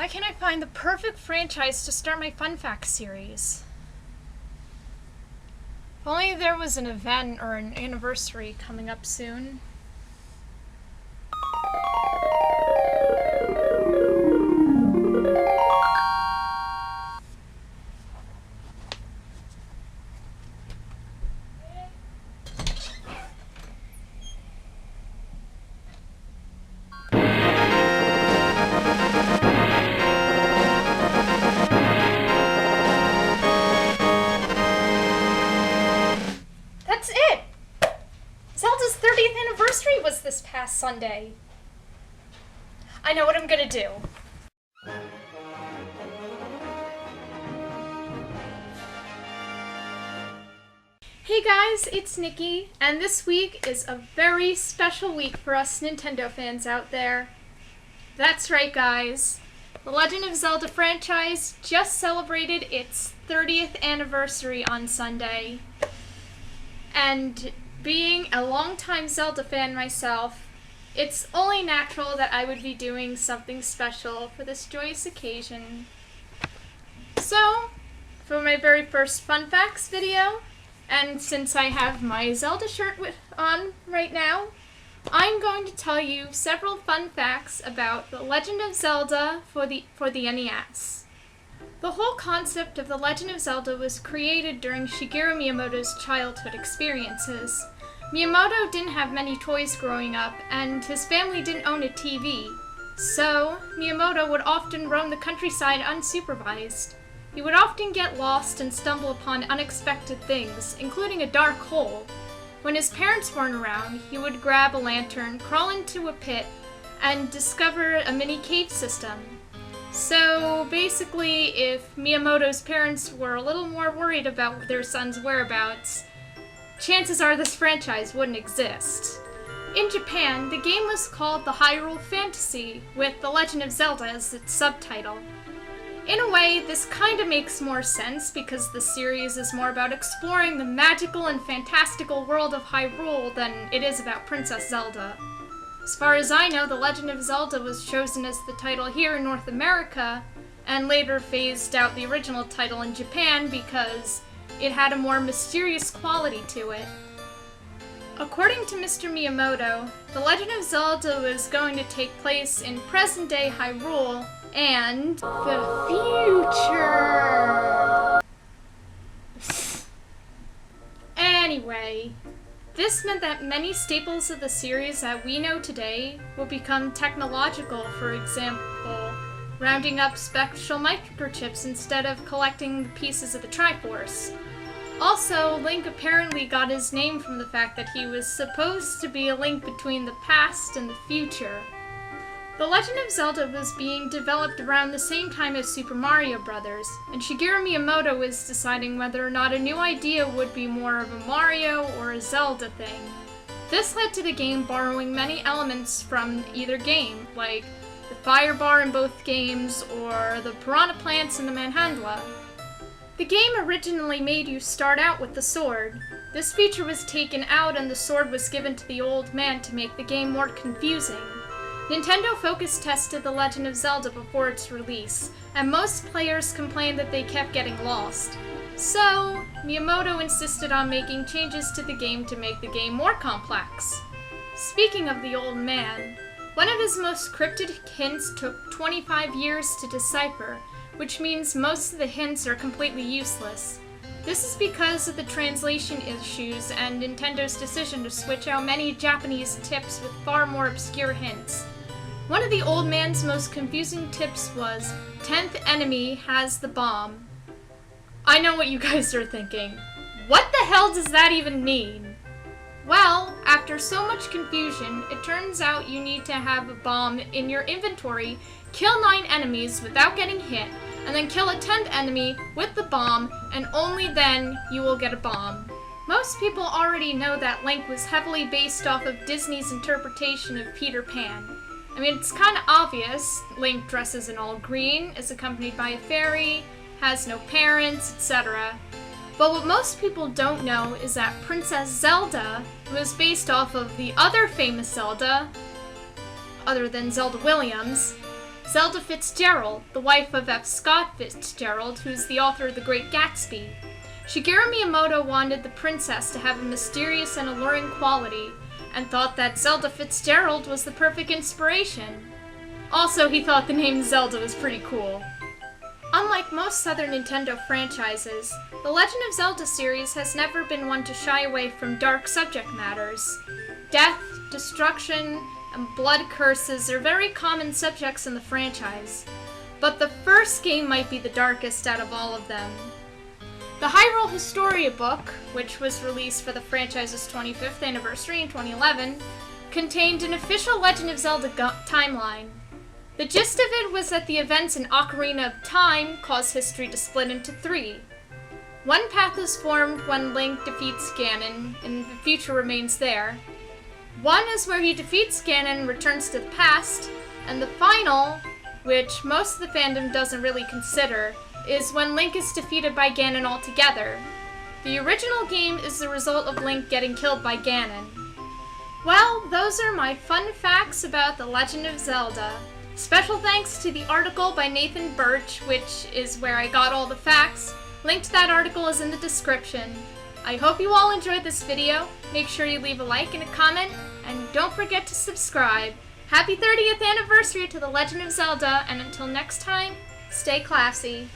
Why can't I find the perfect franchise to start my fun fact series? If only there was an event or an anniversary coming up soon. That's it! Zelda's 30th anniversary was this past Sunday. I know what I'm gonna do. Hey guys, it's Nikki, and this week is a very special week for us Nintendo fans out there. That's right guys, the Legend of Zelda franchise just celebrated its 30th anniversary on Sunday. And being a longtime Zelda fan myself, it's only natural that I would be doing something special for this joyous occasion. So, for my very first Fun Facts video, and since I have my Zelda shirt on right now, I'm going to tell you several fun facts about The Legend of Zelda for the NES. The whole concept of The Legend of Zelda was created during Shigeru Miyamoto's childhood experiences. Miyamoto didn't have many toys growing up, and his family didn't own a TV, so Miyamoto would often roam the countryside unsupervised. He would often get lost and stumble upon unexpected things, including a dark hole. When his parents weren't around, he would grab a lantern, crawl into a pit, and discover a mini cave system. So basically, if Miyamoto's parents were a little more worried about their son's whereabouts, chances are this franchise wouldn't exist. In Japan, the game was called the Hyrule Fantasy, with The Legend of Zelda as its subtitle. In a way, this kinda makes more sense because the series is more about exploring the magical and fantastical world of Hyrule than it is about Princess Zelda. As far as I know, The Legend of Zelda was chosen as the title here in North America, and later phased out the original title in Japan because it had a more mysterious quality to it. According to Mr. Miyamoto, The Legend of Zelda was going to take place in present-day Hyrule and the future. Anyway, this meant that many staples of the series that we know today will become technological, for example, rounding up special microchips instead of collecting the pieces of the Triforce. Also, Link apparently got his name from the fact that he was supposed to be a link between the past and the future. The Legend of Zelda was being developed around the same time as Super Mario Bros., and Shigeru Miyamoto was deciding whether or not a new idea would be more of a Mario or a Zelda thing. This led to the game borrowing many elements from either game, like the fire bar in both games or the piranha plants in the Manhandla. The game originally made you start out with the sword. This feature was taken out and the sword was given to the old man to make the game more confusing. Nintendo focus tested The Legend of Zelda before its release, and most players complained that they kept getting lost. So, Miyamoto insisted on making changes to the game to make the game more complex. Speaking of the old man, one of his most cryptic hints took 25 years to decipher, which means most of the hints are completely useless. This is because of the translation issues and Nintendo's decision to switch out many Japanese tips with far more obscure hints. One of the old man's most confusing tips was, 10th enemy has the bomb. I know what you guys are thinking. What the hell does that even mean? Well, after so much confusion, it turns out you need to have a bomb in your inventory, kill 9 enemies without getting hit, and then kill a 10th enemy with the bomb, and only then you will get a bomb. Most people already know that Link was heavily based off of Disney's interpretation of Peter Pan. I mean, it's kinda obvious. Link dresses in all green, is accompanied by a fairy, has no parents, etc. But what most people don't know is that Princess Zelda was based off of the other famous Zelda, other than Zelda Williams, Zelda Fitzgerald, the wife of F. Scott Fitzgerald, who's the author of The Great Gatsby. Shigeru Miyamoto wanted the princess to have a mysterious and alluring quality, and thought that Zelda Fitzgerald was the perfect inspiration. Also, he thought the name Zelda was pretty cool. Unlike most other Nintendo franchises, the Legend of Zelda series has never been one to shy away from dark subject matters. Death, destruction, and blood curses are very common subjects in the franchise, but the first game might be the darkest out of all of them. The Hyrule Historia book, which was released for the franchise's 25th anniversary in 2011, contained an official Legend of Zelda timeline. The gist of it was that the events in Ocarina of Time caused history to split into three. One path is formed when Link defeats Ganon, and the future remains there. One is where he defeats Ganon and returns to the past, and the final, which most of the fandom doesn't really consider, is when Link is defeated by Ganon altogether. The original game is the result of Link getting killed by Ganon. Well, those are my fun facts about The Legend of Zelda. Special thanks to the article by Nathan Birch, which is where I got all the facts. Link to that article is in the description. I hope you all enjoyed this video. Make sure you leave a like and a comment, and don't forget to subscribe. Happy 30th anniversary to The Legend of Zelda, and until next time, stay classy.